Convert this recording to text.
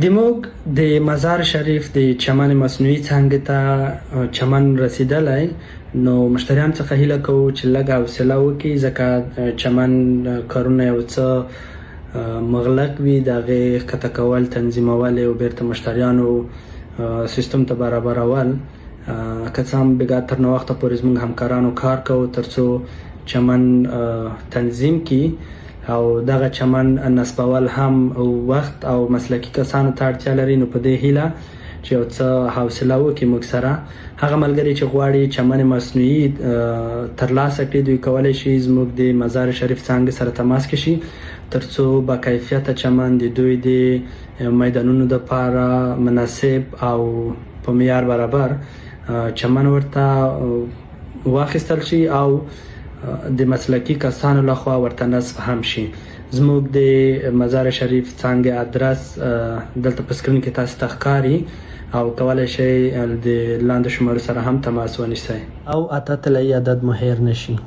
زموږ د مزار شریف د چمن مصنوعي څانګې ته چمن رسیدلی، نو مشتریانو څخه هیله کوو چې لږ حوصله وکړي، ځکه چمن کارونه یو څه مغلق وي، د هغې ښکته کول، تنظیمول او بیرته مشتریانو سیستم ته برابرول. که څه هم بېګا تر ناوخته پورې زموږ همکارانو کار کوو تر څو چمن تنظیم کړي، او دغه چمن نصبول هم وخت او مسلکي کسانو ته اړتیا لري. نو په دې هیله چې یو څه حوصله وکړي موږ سره. هغه ملګري چې غواړي چمن مصنوعي ترلاسه کړي، دوی کولی شي زموږ د مزار شریف څانګې سره تماس کې شي تر څو با کیفیته چمن د دوی د میدانونو دپاره مناسب او په معیار برابر چمن ورته واخیستل شي او د مسلکي کسانو لخوا ورته نصب هم شي. زموږ د مزار شریف څانګې ادرس دلته په سکرین کې تاسو ته ښکاري او کولی شئ د لاندې شمارو سره هم تماس ونیسئ او اته طلایي عدد مو هیر نشي.